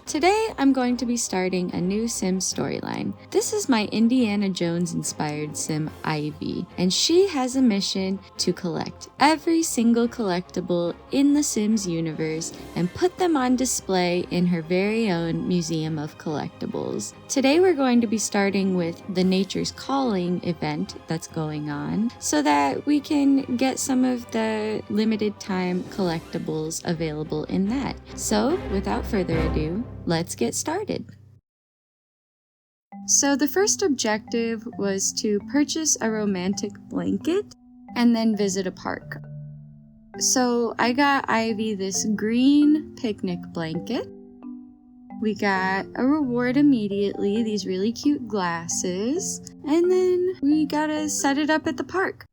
Today, I'm going to be starting a new sim storyline. This is my Indiana Jones inspired sim, Ivy, and she has a mission to collect every single collectible in the Sims universe and put them on display in her very own Museum of Collectibles. Today, we're going to be starting with the Nature's Calling event that's going on so that we can get some of the limited time collectibles available in that. So, without further ado, let's get started. So the first objective was to purchase a romantic blanket and then visit a park. So I got Ivy this green picnic blanket. We got a reward immediately, these really cute glasses, and then we gotta set it up at the park.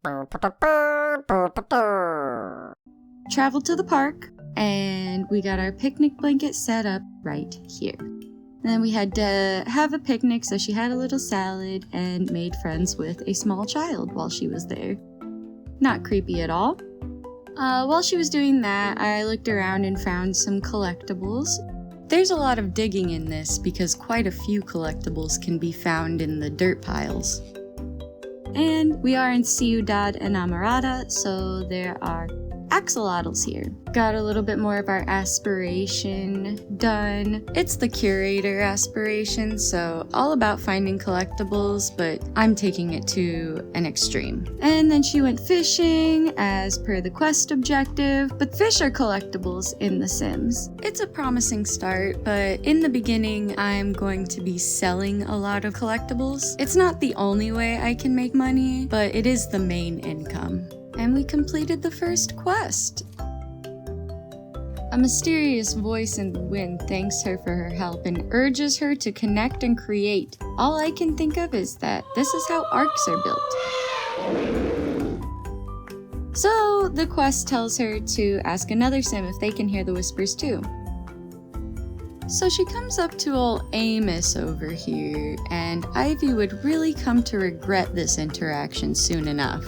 Travel to the park, and we got our picnic blanket set up right here. And then we had to have a picnic, so she had a little salad and made friends with a small child while she was there. Not creepy at all. While she was doing that, I looked around and found some collectibles. There's a lot of digging in this because quite a few collectibles can be found in the dirt piles. And we are in Ciudad Enamorada, so there are axolotls here. Got a little bit more of our aspiration done. It's the curator aspiration, so all about finding collectibles, but I'm taking it to an extreme. And then she went fishing as per the quest objective, but fish are collectibles in The Sims. It's a promising start, but in the beginning, I'm going to be selling a lot of collectibles. It's not the only way I can make money, but it is the main income. And we completed the first quest. A mysterious voice in the wind thanks her for her help and urges her to connect and create. All I can think of is that this is how arcs are built. So the quest tells her to ask another sim if they can hear the whispers too. So she comes up to old Amos over here, and Ivy would really come to regret this interaction soon enough.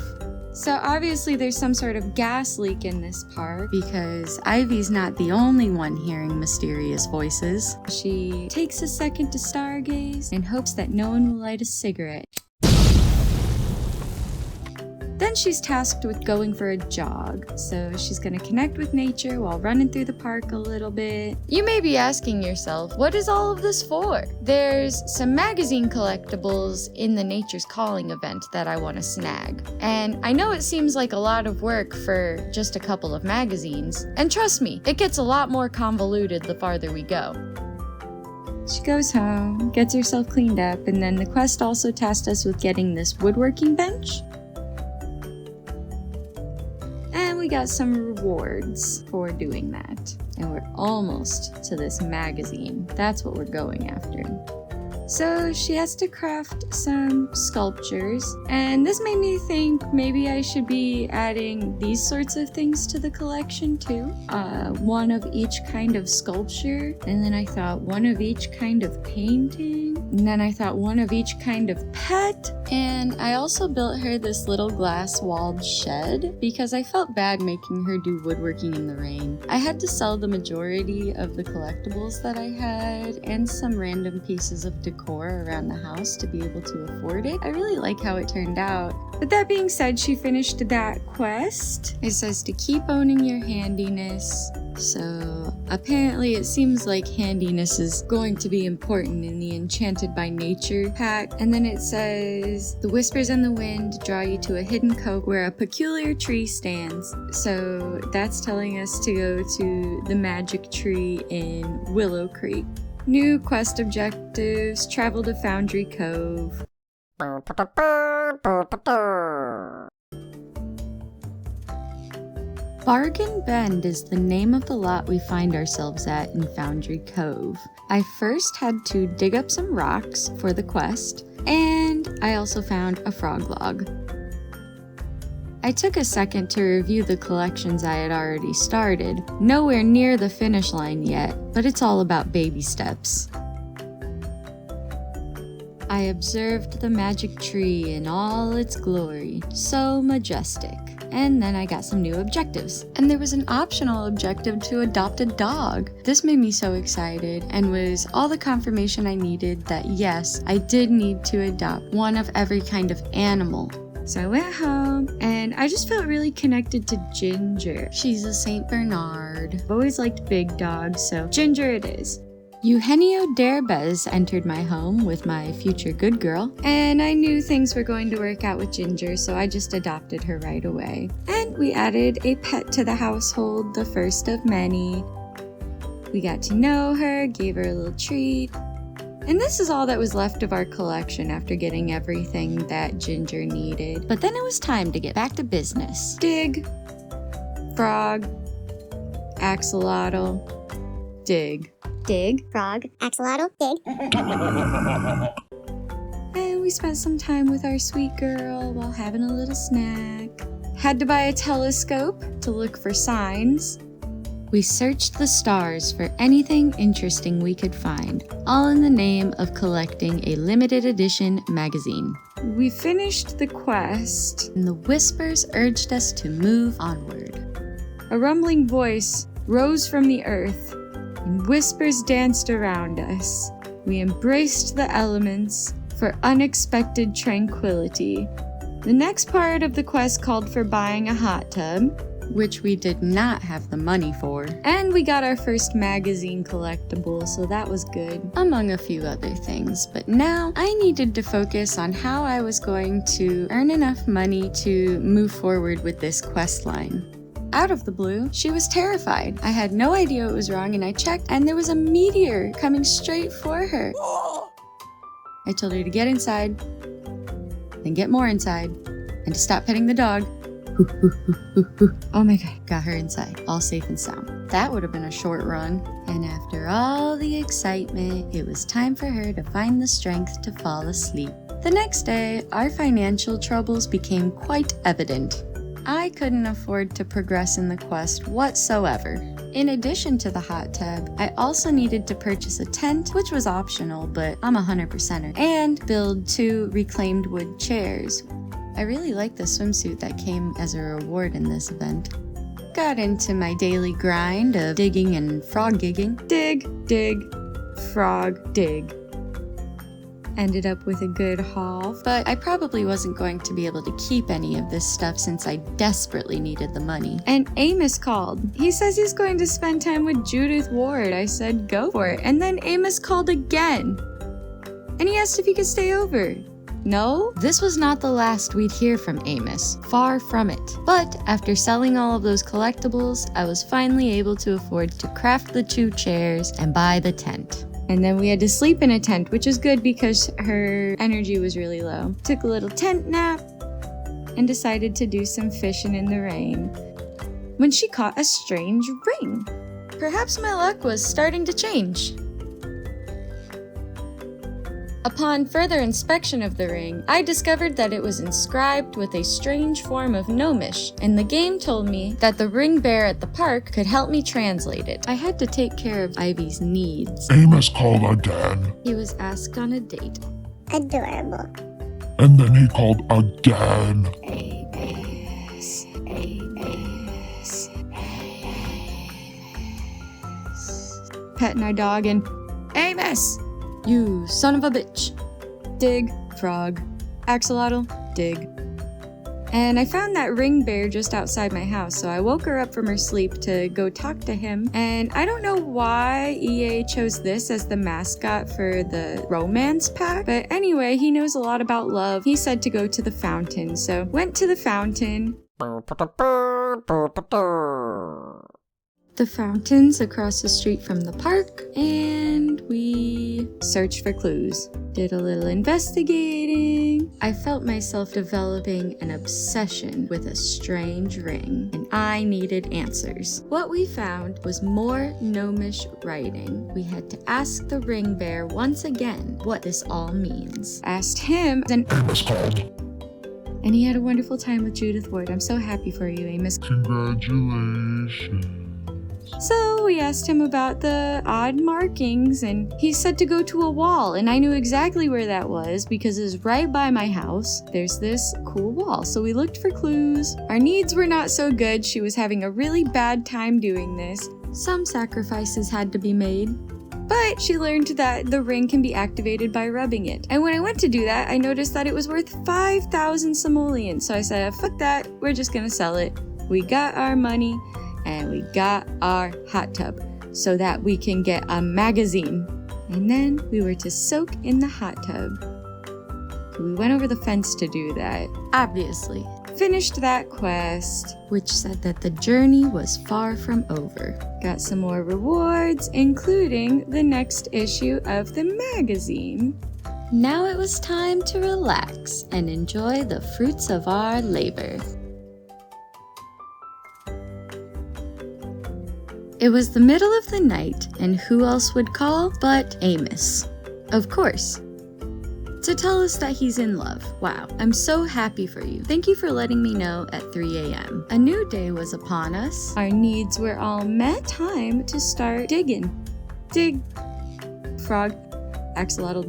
So obviously there's some sort of gas leak in this park because Ivy's not the only one hearing mysterious voices. She takes a second to stargaze and hopes that no one will light a cigarette. Then she's tasked with going for a jog, so she's gonna connect with nature while running through the park a little bit. You may be asking yourself, what is all of this for? There's some magazine collectibles in the Nature's Calling event that I want to snag. And I know it seems like a lot of work for just a couple of magazines, and trust me, it gets a lot more convoluted the farther we go. She goes home, gets herself cleaned up, and then the quest also tasked us with getting this woodworking bench. We got some rewards for doing that. And we're almost to this magazine. That's what we're going after. So she has to craft some sculptures, and this made me think maybe I should be adding these sorts of things to the collection too. One of each kind of sculpture, and then I thought one of each kind of painting, and then I thought one of each kind of pet, and I also built her this little glass-walled shed because I felt bad making her do woodworking in the rain. I had to sell the majority of the collectibles that I had and some random pieces of decor around the house to be able to afford it. I really like how it turned out. But that being said, she finished that quest. It says to keep owning your handiness. So apparently it seems like handiness is going to be important in the Enchanted by Nature pack. And then it says, the whispers and the wind draw you to a hidden cove where a peculiar tree stands. So that's telling us to go to the magic tree in Willow Creek. New quest objectives, travel to Foundry Cove. Bargain Bend is the name of the lot we find ourselves at in Foundry Cove. I first had to dig up some rocks for the quest, and I also found a frog log. I took a second to review the collections I had already started. Nowhere near the finish line yet, but it's all about baby steps. I observed the magic tree in all its glory, so majestic. And then I got some new objectives. And there was an optional objective to adopt a dog. This made me so excited and was all the confirmation I needed that yes, I did need to adopt one of every kind of animal. So I went home and I just felt really connected to Ginger. She's a Saint Bernard. I've always liked big dogs, so Ginger it is. Eugenio Derbez entered my home with my future good girl, and I knew things were going to work out with Ginger, so I just adopted her right away. And we added a pet to the household, the first of many. We got to know her, gave her a little treat, and this is all that was left of our collection after getting everything that Ginger needed. But then it was time to get back to business. Dig, frog, axolotl, dig. Dig, frog, axolotl, dig. And we spent some time with our sweet girl while having a little snack. Had to buy a telescope to look for signs. We searched the stars for anything interesting we could find, all in the name of collecting a limited edition magazine. We finished the quest, and the whispers urged us to move onward. A rumbling voice rose from the earth, and whispers danced around us. We embraced the elements for unexpected tranquility. The next part of the quest called for buying a hot tub, which we did not have the money for. And we got our first magazine collectible, so that was good, among a few other things. But now I needed to focus on how I was going to earn enough money to move forward with this quest line. Out of the blue, she was terrified. I had no idea what was wrong, and I checked, and there was a meteor coming straight for her. I told her to get inside, then get more inside, and to stop petting the dog. Oh my god, got her inside, all safe and sound. That would have been a short run. And after all the excitement, it was time for her to find the strength to fall asleep. The next day, our financial troubles became quite evident. I couldn't afford to progress in the quest whatsoever. In addition to the hot tub, I also needed to purchase a tent, which was optional, but I'm a 100%er, and build 2 reclaimed wood chairs. I really liked the swimsuit that came as a reward in this event. Got into my daily grind of digging and frog gigging. Dig, dig, frog, dig. Ended up with a good haul, but I probably wasn't going to be able to keep any of this stuff since I desperately needed the money. And Amos called. He says he's going to spend time with Judith Ward. I said go for it. And then Amos called again. And he asked if he could stay over. No, this was not the last we'd hear from Amos. Far from it. But after selling all of those collectibles, I was finally able to afford to craft the 2 chairs and buy the tent. And then we had to sleep in a tent, which is good because her energy was really low. Took a little tent nap and decided to do some fishing in the rain when she caught a strange ring. Perhaps my luck was starting to change. Upon further inspection of the ring, I discovered that it was inscribed with a strange form of gnomish, and the game told me that the ring bear at the park could help me translate it. I had to take care of Ivy's needs. Amos called again. He was asked on a date. Adorable. And then he called again. Amos. Petting our dog and Amos! You son of a bitch. Dig, frog, axolotl, dig. And I found that ring bear just outside my house, so I woke her up from her sleep to go talk to him. And I don't know why EA chose this as the mascot for the romance pack, but anyway, he knows a lot about love. He said to go to the fountain, so went to the fountain. The fountain's across the street from the park, and we searched for clues. Did a little investigating. I felt myself developing an obsession with a strange ring, and I needed answers. What we found was more gnomish writing. We had to ask the ring bear once again what this all means. Asked him, then Amos called. and he had a wonderful time with Judith Ward. I'm so happy for you, Amos. Congratulations. So we asked him about the odd markings, and he said to go to a wall, and I knew exactly where that was because it's right by my house. There's this cool wall. So we looked for clues. Our needs were not so good. She was having a really bad time doing this. Some sacrifices had to be made. But she learned that the ring can be activated by rubbing it. And when I went to do that, I noticed that it was worth 5,000 simoleons. So I said, fuck that, we're just gonna sell it. We got our money and we got our hot tub so that we can get a magazine. And then we were to soak in the hot tub. We went over the fence to do that, obviously. Finished that quest, which said that the journey was far from over. Got some more rewards, including the next issue of the magazine. Now it was time to relax and enjoy the fruits of our labor. It was the middle of the night, and who else would call but Amos? Of course. To tell us that he's in love. Wow, I'm so happy for you. Thank you for letting me know at 3 a.m. A new day was upon us. Our needs were all met. Time to start digging. Dig. Frog. Axolotl.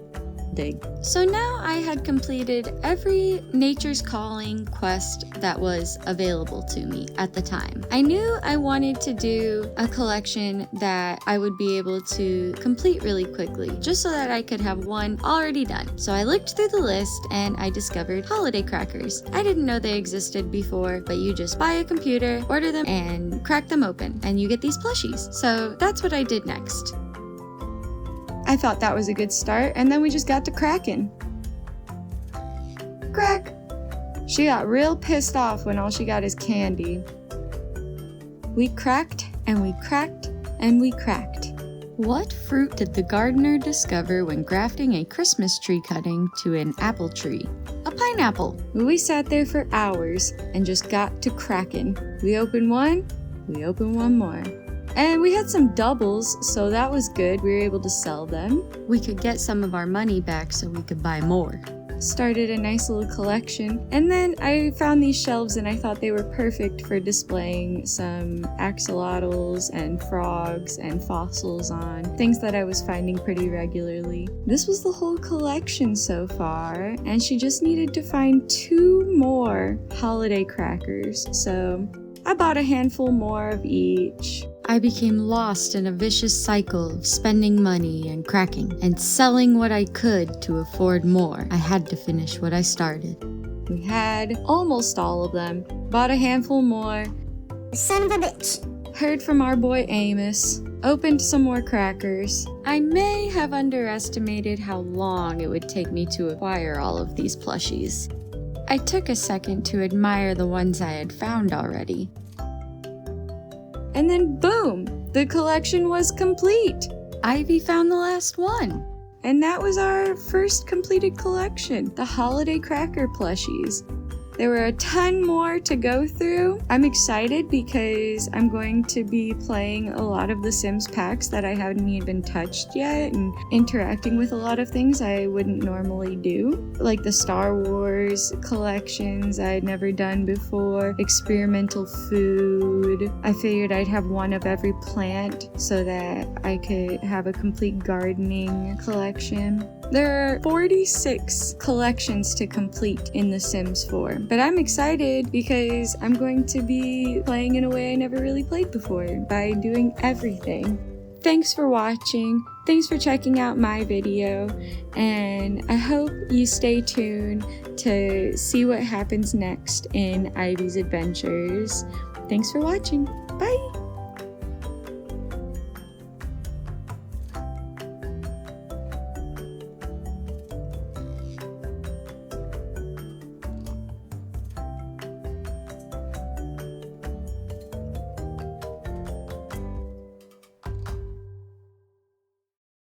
Dig. So now I had completed every Nature's Calling quest that was available to me at the time. I knew I wanted to do a collection that I would be able to complete really quickly, just so that I could have one already done. So I looked through the list and I discovered holiday crackers. I didn't know they existed before, but you just buy a computer, order them, and crack them open, and you get these plushies. So that's what I did next. I thought that was a good start, and then we just got to cracking. Crack! She got real pissed off when all she got is candy. We cracked, and we cracked, and we cracked. What fruit did the gardener discover when grafting a Christmas tree cutting to an apple tree? A pineapple! We sat there for hours and just got to cracking. We opened one, we opened one more. And we had some doubles, so that was good. We were able to sell them. We could get some of our money back so we could buy more. Started a nice little collection. And then I found these shelves and I thought they were perfect for displaying some axolotls and frogs and fossils on. Things that I was finding pretty regularly. This was the whole collection so far. And she just needed to find 2 more holiday crackers. So I bought a handful more of each. I became lost in a vicious cycle of spending money and cracking and selling what I could to afford more. I had to finish what I started. We had almost all of them. Bought a handful more. Son of a bitch. Heard from our boy Amos. Opened some more crackers. I may have underestimated how long it would take me to acquire all of these plushies. I took a second to admire the ones I had found already. And then boom, the collection was complete. Ivy found the last one. And that was our first completed collection, the holiday cracker plushies. There were a ton more to go through. I'm excited because I'm going to be playing a lot of the Sims packs that I haven't even touched yet and interacting with a lot of things I wouldn't normally do, like the Star Wars collections I'd never done before, experimental food. I figured I'd have one of every plant so that I could have a complete gardening collection. There are 46 collections to complete in The Sims 4, but I'm excited because I'm going to be playing in a way I never really played before by doing everything. Thanks for watching. Thanks for checking out my video, and I hope you stay tuned to see what happens next in Ivy's adventures. Thanks for watching. Bye!